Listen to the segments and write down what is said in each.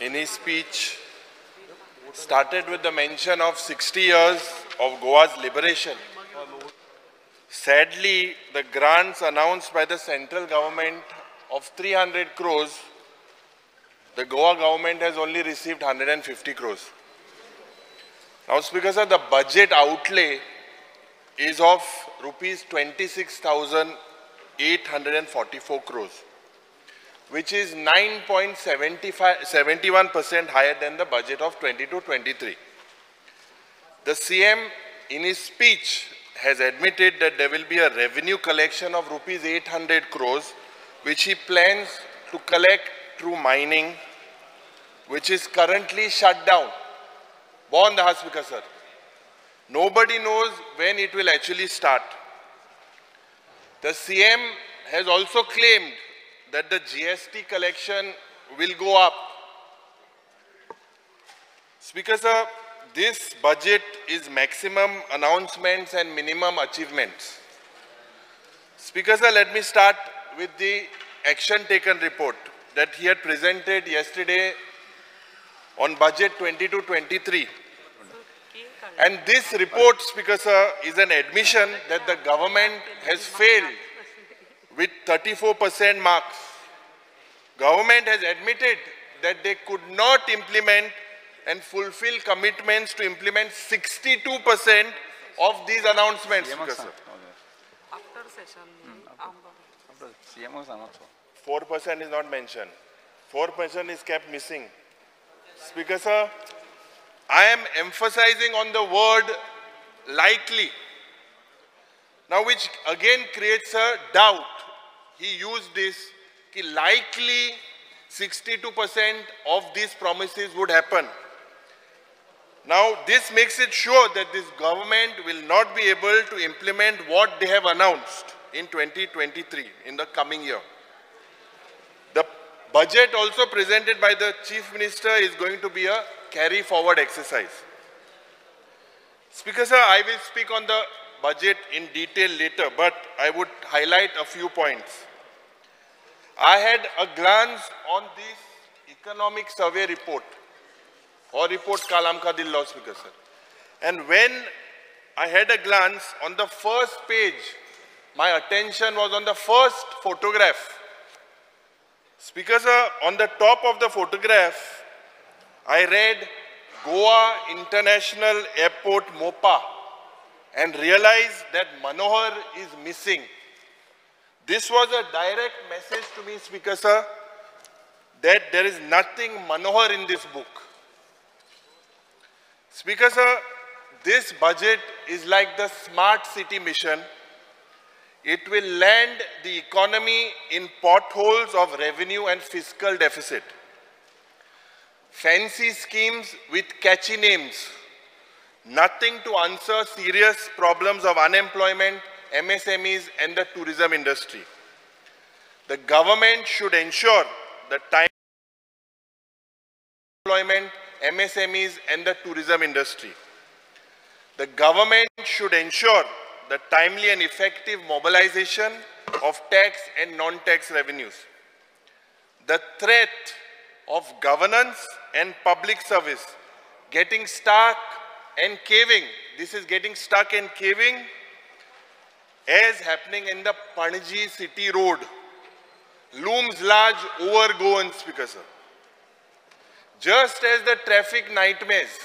in his speech, started with the mention of 60 years of Goa's liberation. Sadly, the grants announced by the central government of 300 crores, the Goa government has only received 150 crores. Now, Speaker sir, the budget outlay is of rupees 26,844 crores, which is 9.71% higher than the budget of 22-23. The CM in his speech has admitted that there will be a revenue collection of rupees 800 crores, which he plans to collect through mining, which is currently shut down. Bond the Speaker sir. Nobody knows when it will actually start. The CM has also claimed that the GST collection will go up. Speaker sir, this budget is maximum announcements and minimum achievements. Speaker sir, let me start with the action taken report that he had presented yesterday on budget 22-23. And this report, Speaker sir, is an admission that the government has failed with 34% marks. Government has admitted that they could not implement and fulfill commitments to implement 62% of these announcements, Speaker sir. After session, 4% is not mentioned. 4% is kept missing. Speaker sir, I am emphasizing on the word likely. Now, which again creates a doubt. He used this, likely 62% of these promises would happen. Now, this makes it sure that this government will not be able to implement what they have announced in 2023, in the coming year. The budget also presented by the Chief Minister is going to be a carry-forward exercise. Speaker sir, I will speak on the budget in detail later, but I would highlight a few points. I had a glance on this economic survey report, or report Kalam Ka Dil Law, Speaker sir. And when I had a glance on the first page, my attention was on the first photograph. Speaker sir, on the top of the photograph, I read Goa International Airport MOPA and realized that Manohar is missing. This was a direct message to me, Speaker sir, that there is nothing Manohar in this book. Speaker sir, this budget is like the smart city mission. It will land the economy in potholes of revenue and fiscal deficit. Fancy schemes with catchy names, nothing to answer serious problems of unemployment, MSMEs and the tourism industry. The government should ensure the time employment, MSMEs and the tourism industry. The government should ensure the timely and effective mobilization of tax and non-tax revenues. The threat of governance and public service getting stuck and caving, this is getting stuck and caving as happening in the Panaji City Road, looms large over Goan, Speaker sir. Just as the traffic nightmares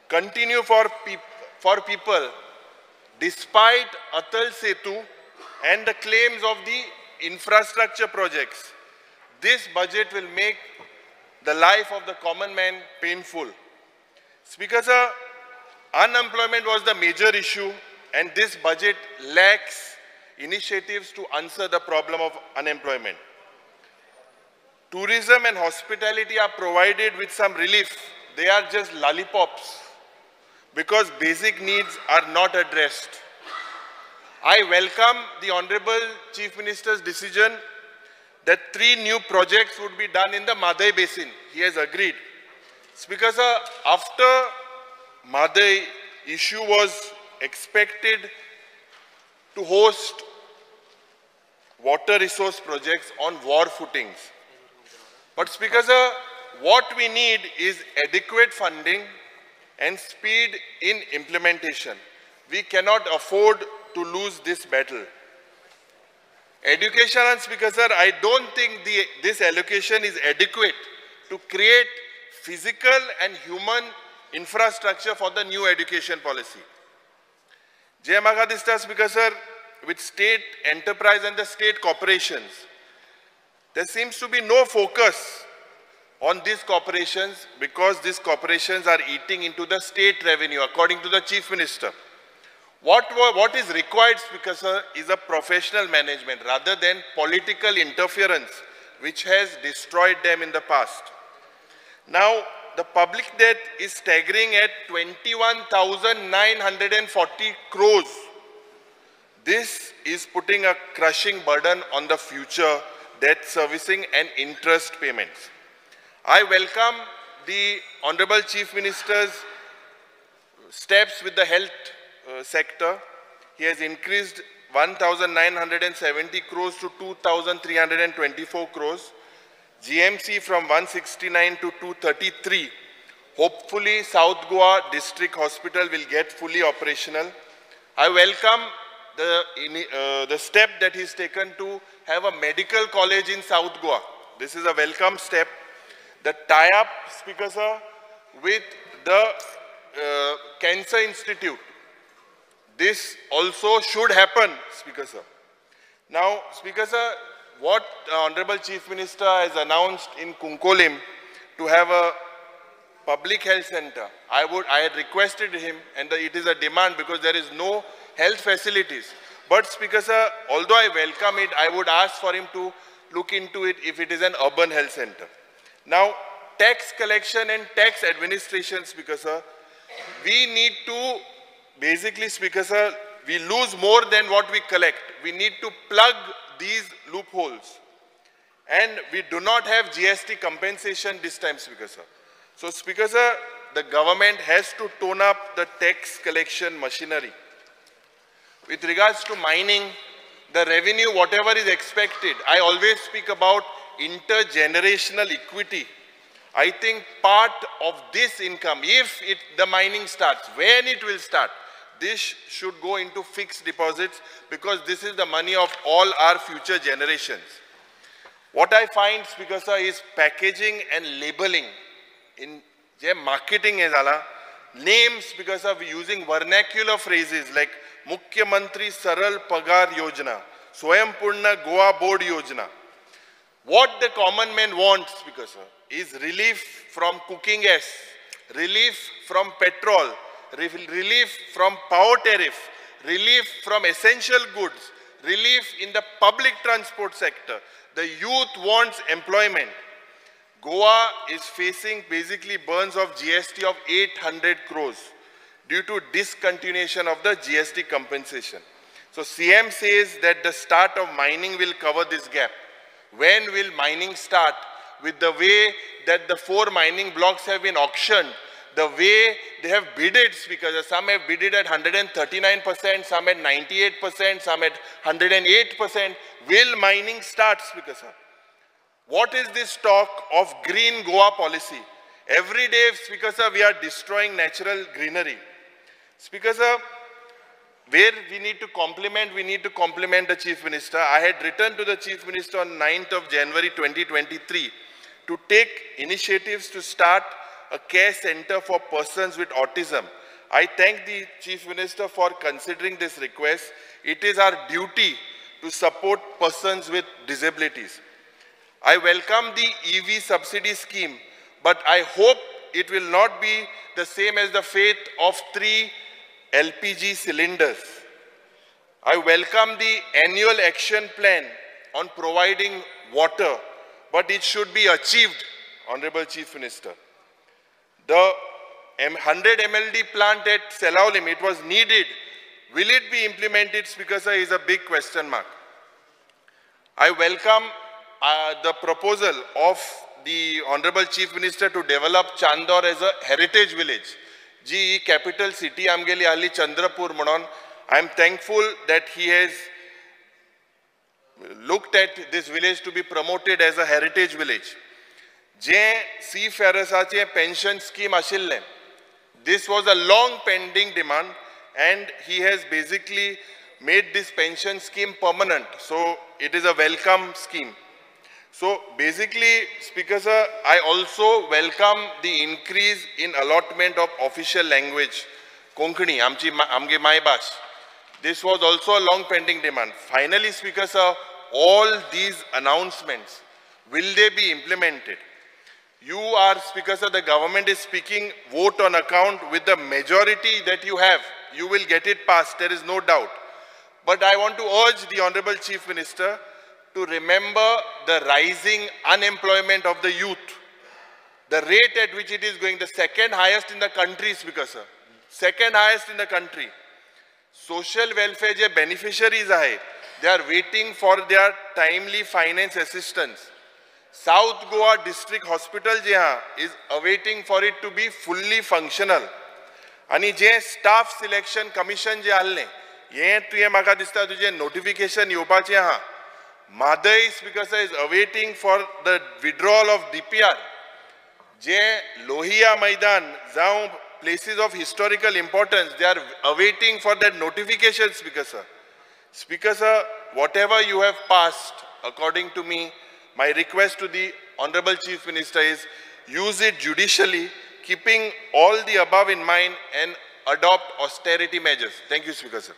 continue for people despite Atal Setu and the claims of the infrastructure projects, this budget will make the life of the common man painful. Speaker sir, unemployment was the major issue and this budget lacks initiatives to answer the problem of unemployment. Tourism and hospitality are provided with some relief. They are just lollipops because basic needs are not addressed. I welcome the Honorable Chief Minister's decision that 3 new projects would be done in the Madai Basin. He has agreed. Speaker sir, after Madai issue was expected to host water resource projects on war footings. But Speaker sir, what we need is adequate funding and speed in implementation. We cannot afford to lose this battle. Education, and Speaker Sir, I don't think this allocation is adequate to create physical and human infrastructure for the new education policy. Jay Magadista, Speaker Sir, with state enterprise and the state corporations, there seems to be no focus on these corporations because these corporations are eating into the state revenue, according to the Chief Minister. What is required, Speaker Sir, is a professional management rather than political interference, which has destroyed them in the past. Now, the public debt is staggering at 21,940 crores. This is putting a crushing burden on the future debt servicing and interest payments. I welcome the Honorable Chief Minister's steps with the health sector. He has increased 1,970 crores to 2,324 crores. GMC from 169 to 233. Hopefully, South Goa District Hospital will get fully operational. I welcome the step that he's taken to have a medical college in South Goa. This is a welcome step. The tie-up, Speaker Sir, with the Cancer Institute. This also should happen, Speaker Sir. Now, Speaker Sir, what Honorable Chief Minister has announced in Kunkolim to have a public health center, I had requested him, and it is a demand because there is no health facilities. But Speaker Sir, although I welcome it, I would ask for him to look into it if it is an urban health center. Now, tax collection and tax administration, Speaker Sir, we need to basically, Speaker Sir, we lose more than what we collect. We need to plug these loopholes. And we do not have GST compensation this time, Speaker Sir. So, Speaker Sir, the government has to tone up the tax collection machinery. With regards to mining, the revenue, whatever is expected, I always speak about intergenerational equity. I think part of this income, if the mining starts, when it will start, this should go into fixed deposits because this is the money of all our future generations. What I find, Speaker Sir, is packaging and labeling. In marketing is names, Speaker Sir, using vernacular phrases like Mukhyamantri Saral Pagar Yojana, Swayam Goa Board Yojana. What the common man wants, Speaker Sir, is relief from cooking gas, relief from petrol, relief from power tariff, relief from essential goods, relief in the public transport sector. The youth wants employment. Goa is facing basically burns of GST of 800 crores due to discontinuation of the GST compensation. So CM says that the start of mining will cover this gap. When will mining start? With the way that the 4 mining blocks have been auctioned, the way they have bidded, Speaker, some have bidded at 139%, some at 98%, some at 108%. Will mining start, Speaker Sir? What is this talk of green Goa policy? Every day, Speaker Sir, we are destroying natural greenery. Speaker Sir, where we need to compliment the Chief Minister. I had written to the Chief Minister on 9th of January 2023 to take initiatives to start a care center for persons with autism. I thank the Chief Minister for considering this request. It is our duty to support persons with disabilities. I welcome the EV subsidy scheme, but I hope it will not be the same as the fate of 3 LPG cylinders. I welcome the annual action plan on providing water, but it should be achieved, Honorable Chief Minister. The 100 MLD plant at Selaulim, it was needed. Will it be implemented, Speaker Sir, is a big question mark. I welcome the proposal of the Honorable Chief Minister to develop Chandor as a heritage village. G capital city amgeli ali Chandrapur Manon. I am thankful that he has looked at this village to be promoted as a heritage village. J seafarersaचे pension scheme आशिल्ले, this was a long pending demand and he has basically made this pension scheme permanent. So it is a welcome scheme. So basically, Speaker sir, I also welcome the increase in allotment of official language, Konkani, amge mai bhash. This was also a long pending demand. Finally, Speaker sir, all these announcements, will they be implemented? You are, Speaker sir, the government is speaking vote on account. With the majority that you have, you will get it passed, there is no doubt. But I want to urge the Honorable Chief Minister to remember the rising unemployment of the youth. The rate at which it is going, the second highest in the country, Speaker sir. Second highest in the country. Social welfare je beneficiaries ahe, they are waiting for their timely finance assistance. South Goa District Hospital je is awaiting for it to be fully functional. Ani je staff selection commission je alne, ye tuye maka dista tuje notification yopache ha. Madai Speaker sir is awaiting for the withdrawal of DPR. Je Lohia Maidan, Zaun, places of historical importance, they are awaiting for that notification, Speaker sir. Speaker sir, whatever you have passed, according to me, my request to the Honorable Chief Minister is use it judicially, keeping all the above in mind and adopt austerity measures. Thank you, Speaker sir.